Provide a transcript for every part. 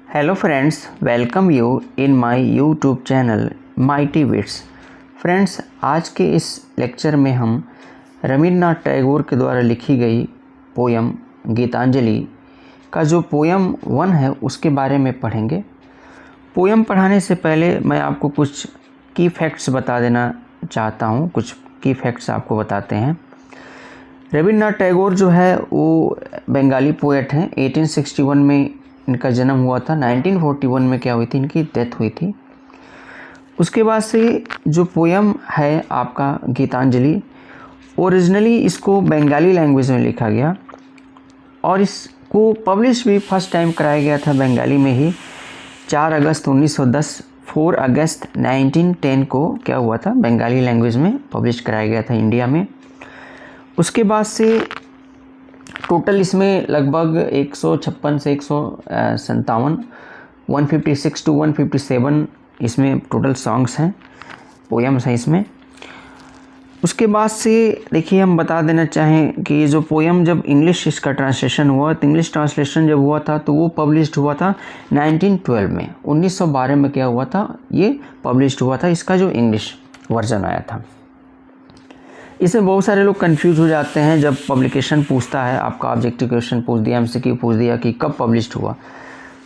Hello friends, welcome you in my YouTube channel Mighty Wits। Friends, आज के इस lecture में हम रवींद्रनाथ टैगोर के द्वारा लिखी गई पोयम गीतांजलि का जो पोयम 1 है उसके बारे में पढ़ेंगे। पोयम पढ़ाने से पहले मैं आपको कुछ की फैक्ट्स बता देना चाहता हूँ। कुछ की फैक्ट्स आपको बताते हैं। रवींद्रनाथ टैगोर जो है वो बंगाली पोएट हैं। 1861 में इनका जन्म हुआ था। 1941 में क्या हुई थी, इनकी डेथ हुई थी। उसके बाद से जो पोयम है आपका गीतांजलि, ओरिजिनली इसको बंगाली लैंग्वेज में लिखा गया और इसको पब्लिश भी फर्स्ट टाइम कराया गया था बंगाली में ही। 4 अगस्त 1910, 4 अगस्त 1910 को क्या हुआ था, बंगाली लैंग्वेज में पब्लिश कराया गया था इंडिया में। उसके बाद से टोटल इसमें लगभग 156 से 157, 156 to 157 इसमें टोटल सॉन्ग्स हैं, पोएम्स हैं इसमें। उसके बाद से देखिए, हम बता देना चाहें कि ये जो पोएम जब इंग्लिश इसका ट्रांसलेशन हुआ, तो इंग्लिश ट्रांसलेशन जब हुआ था तो वो पब्लिश्ड हुआ था 1912 में। 1912 में क्या हुआ था, ये पब्लिश्ड हुआ था, इसका जो इंग्लिश वर्जन आया था। इसमें बहुत सारे लोग कंफ्यूज हो जाते हैं जब पब्लिकेशन पूछता है, आपका ऑब्जेक्टिव क्वेश्चन पूछ दिया, एमसीक्यू पूछ दिया कि कब पब्लिश्ड हुआ।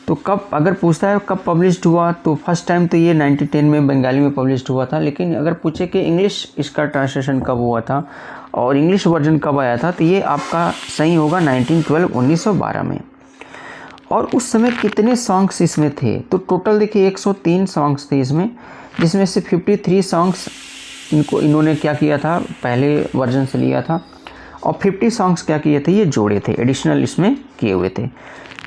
तो कब अगर पूछता है कब पब्लिश्ड हुआ, तो फर्स्ट टाइम तो ये 1910 में बंगाली में पब्लिश्ड हुआ था। लेकिन अगर पूछे कि इंग्लिश इसका ट्रांसलेशन कब हुआ था और इंग्लिश वर्जन कब आया था, तो ये आपका सही होगा 1912, 1912 में। और उस समय कितने सॉन्ग्स इसमें थे, तो टोटल देखिए 103 सॉन्ग्स थे इसमें, जिसमें से 53 सॉन्ग्स इन्होंने क्या किया था, पहले वर्जन से लिया था, और 50 सॉन्ग्स क्या किए थे, ये जोड़े थे, एडिशनल इसमें किए हुए थे।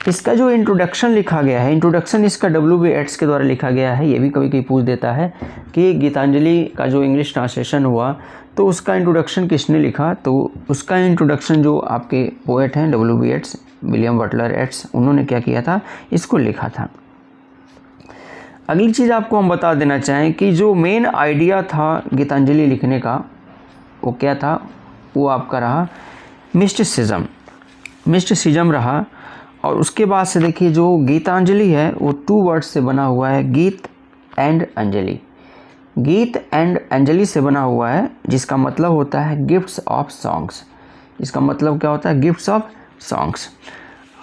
इसका जो इंट्रोडक्शन लिखा गया है, इंट्रोडक्शन इसका W.B. येट्स के द्वारा लिखा गया है। ये भी कभी कभी पूछ देता है कि गीतांजलि का जो इंग्लिश ट्रांसलेशन हुआ तो उसका इंट्रोडक्शन किसने लिखा, तो उसका इंट्रोडक्शन जो आपके पोएट हैं W.B. येट्स, विलियम बटलर येट्स, उन्होंने क्या किया था, इसको लिखा था। अगली चीज़ आपको हम बता देना चाहें कि जो मेन आइडिया था गीतांजलि लिखने का, वो क्या था, वो आपका रहा मिस्टिसिज्म रहा। और उसके बाद से देखिए जो गीतांजलि है वो 2 वर्ड्स से बना हुआ है, गीत एंड अंजलि। गीत एंड अंजलि से बना हुआ है, जिसका मतलब होता है गिफ्ट्स ऑफ सॉन्ग्स। इसका मतलब क्या होता है, गिफ्ट्स ऑफ सॉन्ग्स।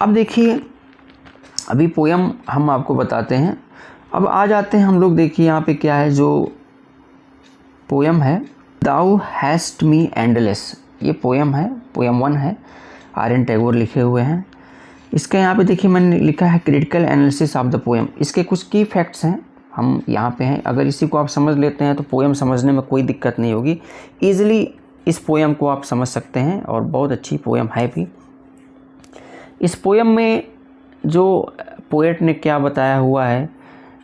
अब देखिए, अभी पोयम हम आपको बताते हैं। अब आ जाते हैं हम लोग, देखिए यहाँ पे क्या है, जो पोयम है दाउ हैस्ट मी एंडलेस, ये पोयम है, पोयम 1 है, R.N. टैगोर लिखे हुए हैं। इसका यहाँ पे देखिए मैंने लिखा है critical analysis of the poem. इसके कुछ की फैक्ट्स हैं, हम यहाँ पे हैं। अगर इसी को आप समझ लेते हैं तो पोयम समझने में कोई दिक्कत नहीं होगी। ईजिली इस पोयम को आप समझ सकते हैं और बहुत अच्छी पोयम है भी। इस पोयम में जो पोएट ने क्या बताया हुआ है,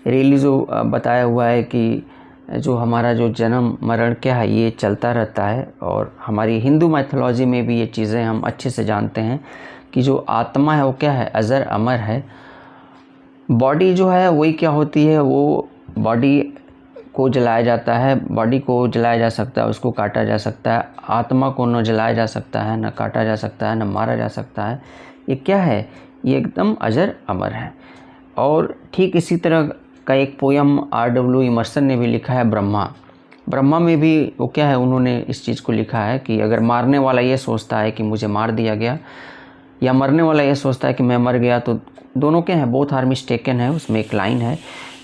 रियली जो बताया हुआ है कि जो हमारा जो जन्म मरण क्या है, ये चलता रहता है। और हमारी हिंदू मैथोलॉजी में भी ये चीज़ें हम अच्छे से जानते हैं कि जो आत्मा है वो क्या है, अजर अमर है। बॉडी जो है वही क्या होती है, वो बॉडी को जलाया जाता है, बॉडी को जलाया जा सकता है, उसको काटा जा सकता है। आत्मा को न जलाया जा सकता है, न काटा जा सकता है, न मारा जा सकता है। ये क्या है, ये एकदम अजर अमर है। और ठीक इसी तरह का एक पोयम R.W. इमर्सन ने भी लिखा है, ब्रह्मा में भी वो क्या है, उन्होंने इस चीज़ को लिखा है कि अगर मारने वाला ये सोचता है कि मुझे मार दिया गया, या मरने वाला ये सोचता है कि मैं मर गया, तो दोनों क्या है, बोथ आर मिस्टेकन है, उसमें एक लाइन है।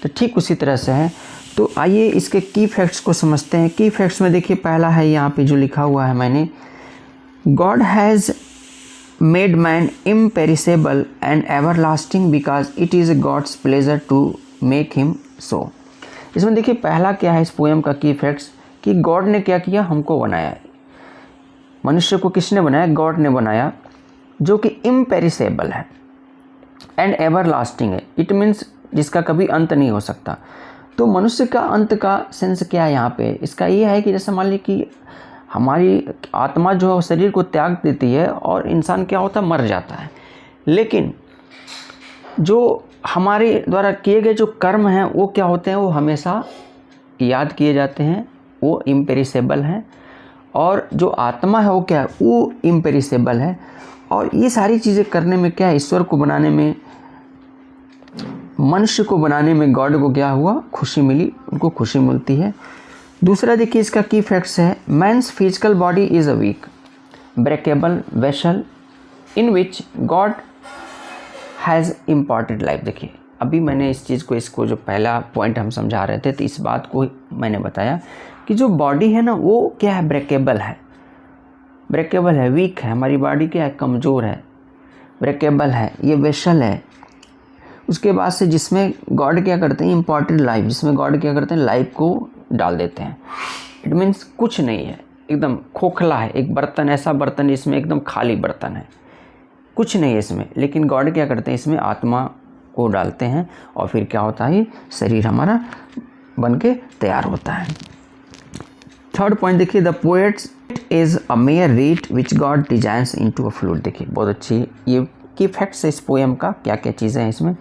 तो ठीक उसी तरह से है। तो आइए इसके की फैक्ट्स को समझते हैं। की फैक्ट्स में देखिए पहला है यहाँ पे जो लिखा हुआ है मैंने, God has made man imperishable and everlasting because it is God's pleasure to make him so. इसमें देखिए पहला क्या है इस पोएम का की फैक्ट्स, कि गॉड ने क्या किया, हमको बनाया। मनुष्य को किसने बनाया, गॉड ने बनाया, जो कि इम्पेरिसेबल है एंड एवरलास्टिंग है। इट मीन्स जिसका कभी अंत नहीं हो सकता। तो मनुष्य का अंत का सेंस क्या है यहाँ पे, इसका ये है कि जैसे मान लीजिए कि हमारी आत्मा जो है शरीर को त्याग देती है और इंसान क्या होता है, मर जाता है। लेकिन जो हमारे द्वारा किए गए जो कर्म हैं वो क्या होते हैं, वो हमेशा याद किए जाते हैं, वो इम्पेरिसेबल हैं। और जो आत्मा है वो क्या है, वो इम्पेरिसेबल है। और ये सारी चीज़ें करने में क्या है, ईश्वर को बनाने में मनुष्य को बनाने में गॉड को क्या हुआ, खुशी मिली, उनको खुशी मिलती है। दूसरा देखिए इसका की फैक्ट्स है, man's physical body is a weak breakable vessel in which God has important life. देखिए अभी मैंने इस चीज़ को, इसको जो पहला पॉइंट हम समझा रहे थे तो इस बात को मैंने बताया कि जो बॉडी है ना वो क्या है, ब्रेकेबल है, ब्रेकेबल है, वीक है, हमारी बॉडी क्या है, कमज़ोर है, ब्रेकेबल है, ये वेसल है। उसके बाद से जिसमें गॉड क्या करते हैं, इम्पॉर्टेंट लाइफ, जिसमें गॉड क्या करते हैं, लाइफ को डाल देते हैं। इट मीन्स कुछ नहीं है, एकदम खोखला है, एक बर्तन, ऐसा बर्तन जिसमें एकदम खाली बर्तन है, कुछ नहीं है इसमें, लेकिन गॉड क्या करते हैं, इसमें आत्मा को डालते हैं और फिर क्या होता है, शरीर हमारा बन के तैयार होता है। थर्ड पॉइंट देखिए, the poets is a mayor read which God designs into a flute. देखिए बहुत अच्छी ये की फैक्ट्स है इस पोएम का, क्या क्या चीज़ें हैं इसमें।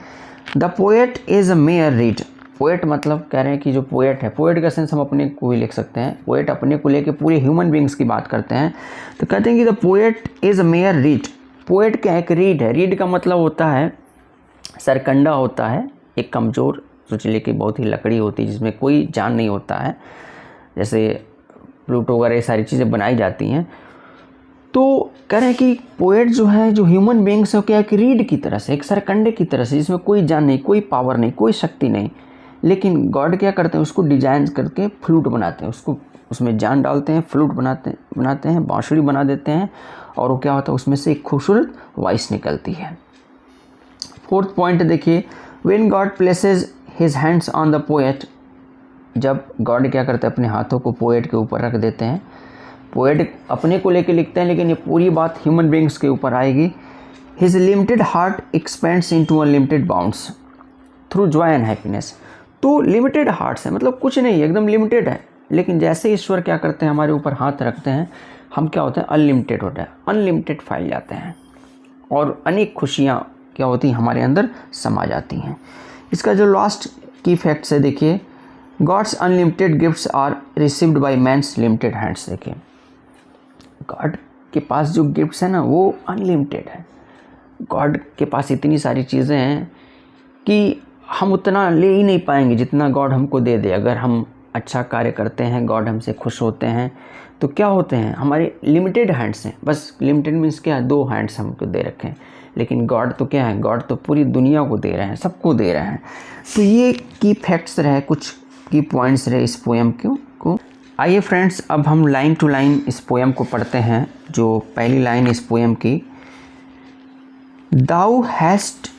The poet is a mayor read, poet मतलब कह रहे हैं कि जो पोएट है, पोएट का सेंस हम अपने को भी लिख सकते हैं, पोएट अपने को लेके पूरे ह्यूमन बींग्स की बात करते हैं, तो कहते हैं कि the poet is a mayor read. Poet क्या एक रीड है, रीड का मतलब होता है सरकंडा होता है, एक कमज़ोर, सोच लीजिए कि बहुत ही लकड़ी होती है जिसमें कोई जान नहीं होता है, जैसे प्लूटो वगैरह ये सारी चीज़ें बनाई जाती हैं। तो कह रहे हैं कि पोएट जो है, जो ह्यूमन बींग्स है, क्या एक रीड की तरह से, एक सरकंडे की तरह से, जिसमें कोई जान नहीं, कोई पावर नहीं, कोई शक्ति नहीं, लेकिन गॉड क्या करते हैं, उसको डिजाइन करके फ्लूट बनाते हैं, उसको उसमें जान डालते हैं, फ्लूट बनाते हैं, बांसुरी बना देते हैं, और वो क्या होता है, उसमें से एक खूबसूरत वॉइस निकलती है। फोर्थ पॉइंट देखिए, when God places his hands on the poet, जब गॉड क्या करते हैं, अपने हाथों को पोएट के ऊपर रख देते हैं, पोएट अपने को लेके लिखते हैं लेकिन ये पूरी बात ह्यूमन बींग्स के ऊपर आएगी। His limited heart expends into unlimited bounds through Joy and happiness. तो लिमिटेड हार्ट्स है, मतलब कुछ नहीं, एकदम लिमिटेड है, लेकिन जैसे ईश्वर क्या करते हैं, हमारे ऊपर हाथ रखते हैं, हम क्या होते हैं, अनलिमिटेड होता है, अनलिमिटेड फैल जाते हैं और अनेक खुशियाँ क्या होती हैं, हमारे अंदर समा जाती हैं। इसका जो लास्ट की फैक्ट्स है देखिए, God's unlimited gifts are received by man's limited hands. देखिए गॉड के पास जो गिफ्ट्स हैं ना वो अनलिमिटेड है, गॉड के पास इतनी सारी चीज़ें हैं कि हम उतना ले ही नहीं पाएंगे जितना गॉड हमको दे दे। अगर हम अच्छा कार्य करते हैं, गॉड हमसे खुश होते हैं, तो क्या होते हैं, हमारे लिमिटेड हैंड्स हैं, बस लिमिटेड मीन्स क्या है, 2 हैंड्स हमको दे रखे हैं, लेकिन गॉड तो क्या है, गॉड तो पूरी दुनिया को दे रहे हैं, सबको दे रहे हैं। तो ये की फैक्ट्स रहे, कुछ की पॉइंट्स रहे इस पोएम को। आइए फ्रेंड्स, अब हम लाइन टू लाइन इस पोएम को पढ़ते हैं। जो पहली लाइन इस पोएम की, thou hast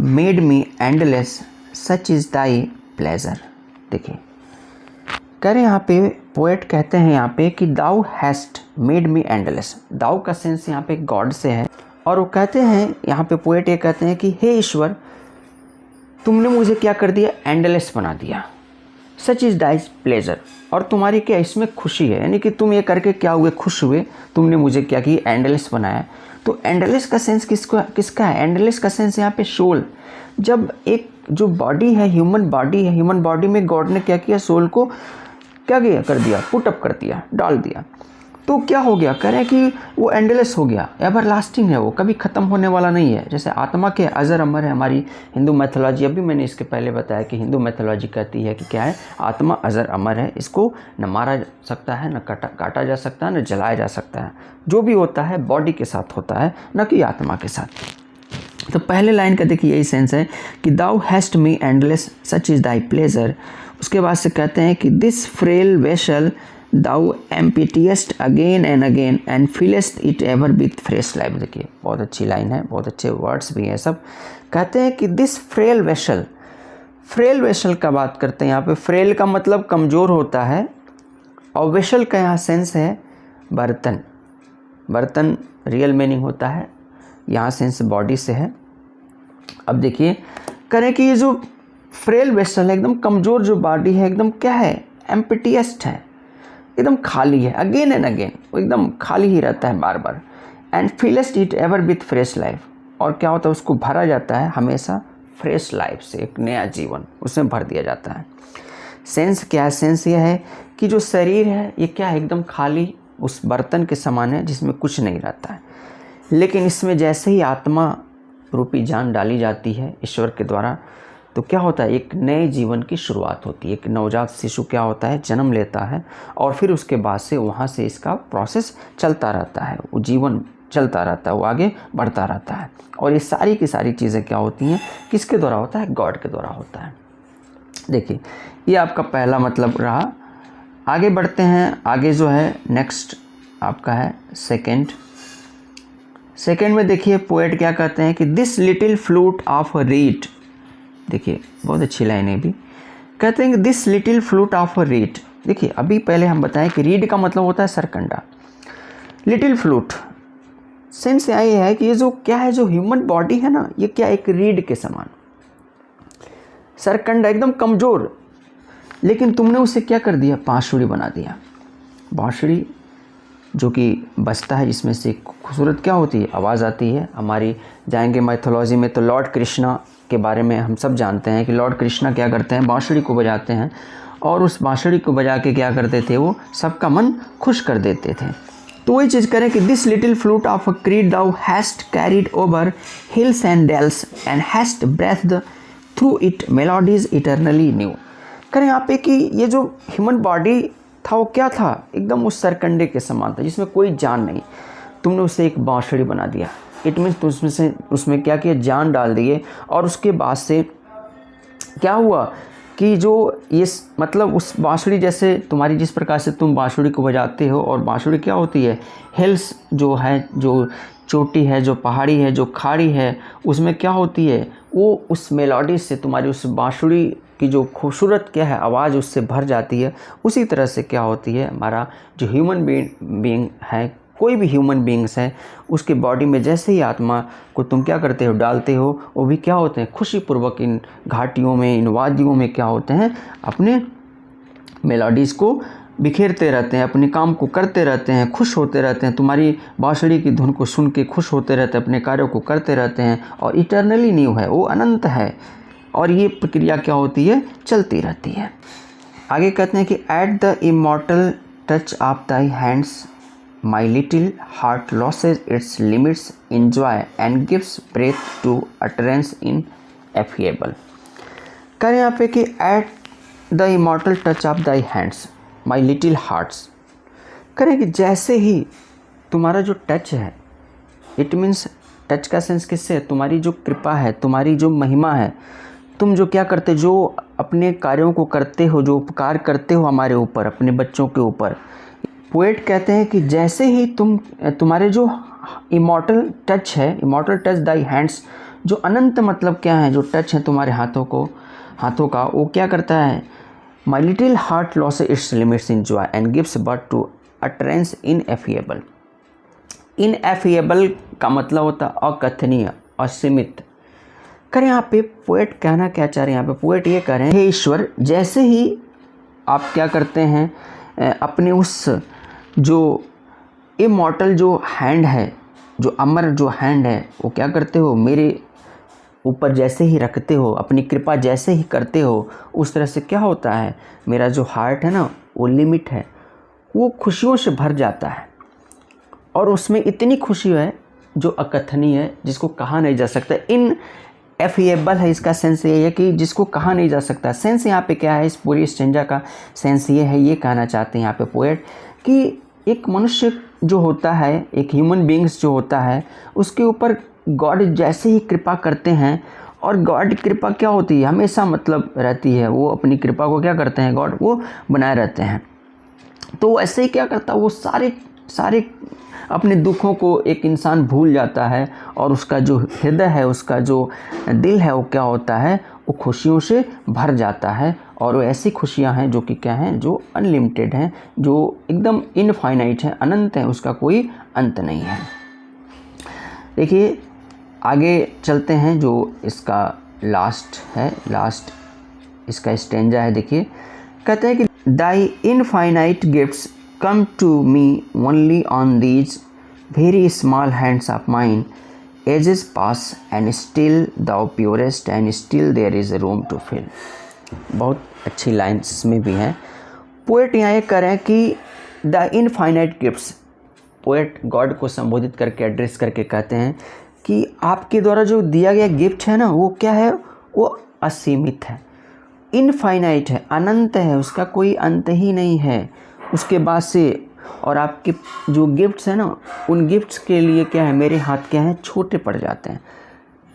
made me endless such is thy pleasure. देखिए कह रहे यहाँ पे, पोएट कहते हैं यहाँ पे कि thou hast made me endless. Thou का सेंस यहाँ पे गॉड से है, और वो कहते हैं यहाँ पे, पोएट ये कहते हैं कि हे ईश्वर, तुमने मुझे क्या कर दिया, एंडलेस बना दिया, सच इज़ दाइज प्लेजर, और तुम्हारी क्या इसमें खुशी है, यानी कि तुम ये करके क्या हुए, खुश हुए, तुमने मुझे क्या किया, एंडलेस बनाया। तो एंडलेस का सेंस किसका है, एंडलेस का सेंस यहाँ पे सोल। जब एक जो बॉडी है, ह्यूमन बॉडी है, ह्यूमन बॉडी में गॉड ने क्या किया, सोल को क्या किया, कर दिया, पुट अप कर दिया, डाल दिया, तो क्या हो गया, कह रहे हैं कि वो एंडलेस हो गया, एवर लास्टिंग है, वो कभी ख़त्म होने वाला नहीं है। जैसे आत्मा के अजर अमर है हमारी हिंदू मैथोलॉजी, अभी मैंने इसके पहले बताया कि हिंदू मैथोलॉजी कहती है कि क्या है, आत्मा अजर अमर है, इसको न मारा जा सकता है, न काटा जा सकता है, न जलाया जा सकता है, जो भी होता है बॉडी के साथ होता है, न कि आत्मा के साथ। तो पहले लाइन का देखिए यही सेंस है कि thou hast me endless such is thy pleasure. उसके बाद से कहते हैं कि this frail vessel thou emptiest again and again and fillest it ever with fresh life. देखिए बहुत अच्छी लाइन है, बहुत अच्छे वर्ड्स भी हैं सब। कहते हैं कि this frail vessel, frail vessel का बात करते हैं यहाँ पे। फ्रेल का मतलब कमज़ोर होता है, और वेसल का यहाँ सेंस है बर्तन, बर्तन रियल मीनिंग होता है, यहाँ सेंस बॉडी से है। अब देखिए करें कि ये जो फ्रेल वेसल है, एकदम कमज़ोर जो बॉडी है, एकदम क्या है, एम्पिटिएस्ट है, एकदम खाली है, अगेन एंड अगेन वो एकदम खाली ही रहता है बार बार। And fillest it ever with fresh life, और क्या होता है, उसको भरा जाता है हमेशा फ्रेश लाइफ से, एक नया जीवन उसमें भर दिया जाता है। सेंस क्या है, सेंस ये है कि जो शरीर है ये क्या है, एकदम खाली उस बर्तन के समान है जिसमें कुछ नहीं रहता है, लेकिन इसमें जैसे ही आत्मा रूपी जान डाली जाती है ईश्वर के द्वारा, तो क्या होता है, एक नए जीवन की शुरुआत होती है। एक नवजात शिशु क्या होता है, जन्म लेता है और फिर उसके बाद से वहाँ से इसका प्रोसेस चलता रहता है, वो जीवन चलता रहता है, वो आगे बढ़ता रहता है। और ये सारी की सारी चीज़ें क्या होती हैं, किसके द्वारा होता है, गॉड के द्वारा होता है। देखिए ये आपका पहला मतलब रहा। आगे बढ़ते हैं, आगे जो है नेक्स्ट आपका है सेकेंड में देखिए पोएट क्या कहते हैं कि this little flute of a read. देखिए बहुत अच्छी लाइन है भी, कहते हैं कि this little flute of a read. देखिए अभी पहले हम बताएं कि रीड का मतलब होता है सरकंडा, लिटिल फ्लूट सेंस यहाँ ये है कि ये जो क्या है, जो ह्यूमन बॉडी है ना, ये क्या एक रीड के समान, सरकंडा एकदम कमज़ोर, लेकिन तुमने उसे क्या कर दिया, बांसुरी बना दिया। बांसुरी जो कि बजता है, जिसमें से खूबसूरत क्या होती है, आवाज़ आती है। हमारी जाएंगे माइथोलॉजी में तो लॉर्ड कृष्णा के बारे में हम सब जानते हैं कि लॉर्ड कृष्णा क्या करते हैं, बांसुरी को बजाते हैं और उस बांसुरी को बजा के क्या करते थे, वो सबका मन खुश कर देते थे। तो वही चीज़ करें कि this little flute of a reed thou hast carried over hills and dales and hast breathed through it melodies eternally new. करें यहाँ पे कि ये जो ह्यूमन बॉडी था वो क्या था, एकदम उस सरकंडे के समान था जिसमें कोई जान नहीं। तुमने उसे एक बांसुरी बना दिया, इट मीन्स तो उसमें क्या किया, जान डाल दिए। और उसके बाद से क्या हुआ कि जो ये मतलब उस बांसुरी, जैसे तुम्हारी जिस प्रकार से तुम बांसुरी को बजाते हो, और बांसुरी क्या होती है, हिल्स जो है, जो चोटी है, जो पहाड़ी है, जो खाड़ी है, उसमें क्या होती है, वो उस मेलोडी से तुम्हारी उस बांसुरी की जो खूबसूरत क्या है आवाज़ उससे भर जाती है। उसी तरह से क्या होती है, हमारा जो ह्यूमन बीइंग है, कोई भी ह्यूमन बीइंग्स है, उसके बॉडी में जैसे ही आत्मा को तुम क्या करते हो, डालते हो, वो भी क्या होते हैं, खुशीपूर्वक इन घाटियों में, इन वादियों में क्या होते हैं, अपने मेलोडीज़ को बिखेरते रहते हैं, अपने काम को करते रहते हैं, खुश होते रहते हैं। तुम्हारी बांसुरी की धुन को सुन के खुश होते रहते हैं, अपने कार्यों को करते रहते हैं। और इटर्नली न्यू है, वो अनंत है, और ये प्रक्रिया क्या होती है, चलती रहती है। आगे कहते हैं कि at the immortal touch of thy hands my little heart loses its limits in joy and gives breath to utterance ineffable. करें यहाँ पे कि at the immortal touch of thy hands my little hearts. करें कि जैसे ही तुम्हारा जो टच है, इट मीन्स टच का सेंस किससे है, तुम्हारी जो कृपा है, तुम्हारी जो महिमा है, तुम जो क्या करते, जो अपने कार्यों को करते हो, जो उपकार करते हो हमारे ऊपर, अपने बच्चों के ऊपर। पोएट कहते हैं कि जैसे ही तुम्हारे जो इमॉर्टल टच है, इमॉर्टल टच दाई हैंड्स, जो अनंत मतलब क्या है, जो टच है तुम्हारे हाथों का, वो क्या करता है, my little heart loses its limits in joy and gives birth to utterance ineffable. Ineffable का मतलब होता है अकथनीय, असीमित। करें यहाँ पे पोएट कहना क्या चाह रहे हैं, यहाँ पे पोएट ये कह रहे हैं, हे ईश्वर, जैसे ही आप क्या करते हैं, अपने उस जो इमॉर्टल जो हैंड है, जो अमर जो हैंड है, वो क्या करते हो, मेरे ऊपर जैसे ही रखते हो, अपनी कृपा जैसे ही करते हो, उस तरह से क्या होता है, मेरा जो हार्ट है ना, वो लिमिट है, वो खुशियों से भर जाता है। और उसमें इतनी खुशी है जो अकथनीय है, जिसको कहा नहीं जा सकता। इन एफिएबल है, इसका सेंस ये है कि जिसको कहा नहीं जा सकता। सेंस यहाँ पे क्या है, इस पूरी स्टेंजा का सेंस ये है, ये कहना चाहते हैं यहाँ पे पोएट कि एक मनुष्य जो होता है, एक ह्यूमन बीइंग्स जो होता है, उसके ऊपर गॉड जैसे ही कृपा करते हैं, और गॉड की कृपा क्या होती है, हमेशा मतलब रहती है, वो अपनी कृपा को क्या करते हैं, गॉड वो बनाए रहते हैं। तो ऐसे ही क्या करता है, वो सारे अपने दुखों को एक इंसान भूल जाता है, और उसका जो हृदय है, उसका जो दिल है, वो क्या होता है, वो खुशियों से भर जाता है। और वो ऐसी खुशियां हैं जो कि क्या हैं, जो अनलिमिटेड हैं, जो एकदम इनफाइनाइट हैं, अनंत हैं, उसका कोई अंत नहीं है। देखिए आगे चलते हैं, जो इसका लास्ट इसका स्टेंजा है। देखिए कहते हैं कि thy infinite gifts come to me only on these very small hands of mine. Ages pass and still thou purest and still there is room to fill. बहुत अच्छी लाइन्स में भी हैं। पोएट यहाँ ये कह रहे हैं कि the infinite gifts, poet God को संबोधित करके, एड्रेस करके कहते हैं कि आपके द्वारा जो दिया गया गिफ्ट है ना, वो क्या है, वो असीमित है, इनफाइनाइट है, अनंत है, उसका कोई अंत ही नहीं है। उसके बाद से और आपके जो गिफ्ट्स हैं ना, उन गिफ्ट्स के लिए क्या है, मेरे हाथ क्या हैं, छोटे पड़ जाते हैं।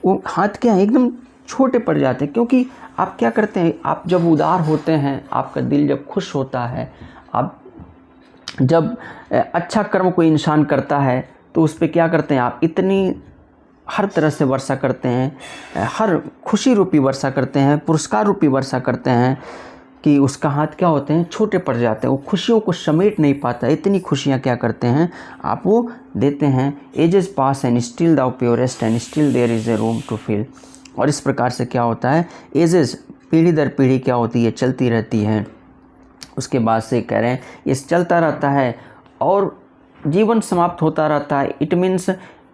वो हाथ क्या है, एकदम छोटे पड़ जाते हैं। क्योंकि आप क्या करते हैं, आप जब उदार होते हैं, आपका दिल जब खुश होता है, आप जब अच्छा कर्म कोई इंसान करता है तो उस पर क्या करते हैं, आप इतनी हर तरह से वर्षा करते हैं, हर खुशी रूपी वर्षा करते हैं, पुरस्कार रूपी वर्षा करते हैं कि उसका हाथ क्या होते हैं, छोटे पड़ जाते हैं। वो खुशियों को समेट नहीं पाता। इतनी खुशियाँ क्या करते हैं, आप वो देते हैं। Ages pass and still the purest and still there is a room to fill. और इस प्रकार से क्या होता है, एजेस पीढ़ी दर पीढ़ी क्या होती है, चलती रहती है। उसके बाद से कह रहे हैं ये चलता रहता है और जीवन समाप्त होता रहता है। इट मीन्स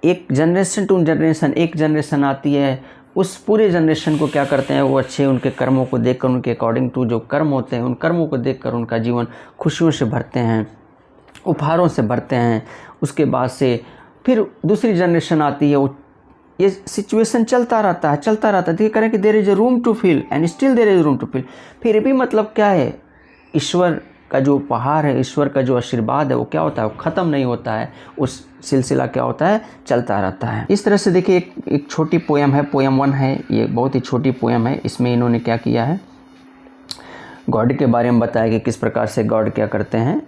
एक जनरेशन टू जनरेशन, एक जनरेशन आती है, उस पूरे जनरेशन को क्या करते हैं, वो अच्छे उनके कर्मों को देखकर, उनके अकॉर्डिंग टू जो कर्म होते हैं, उन कर्मों को देखकर उनका जीवन खुशियों से भरते हैं, उपहारों से भरते हैं। उसके बाद से फिर दूसरी जनरेशन आती है, ये सिचुएशन चलता रहता है, चलता रहता है। तो ये करें कि there is a room to fill and still there is room to fill. फिर भी मतलब क्या है, ईश्वर का जो उपहार है, ईश्वर का जो आशीर्वाद है, वो क्या होता है, वो ख़त्म नहीं होता है। उस सिलसिला क्या होता है, चलता रहता है। इस तरह से देखिए एक छोटी पोयम है, पोयम 1 है, ये बहुत ही छोटी पोयम है। इसमें इन्होंने क्या किया है, गॉड के बारे में बताया कि किस प्रकार से गॉड क्या करते हैं,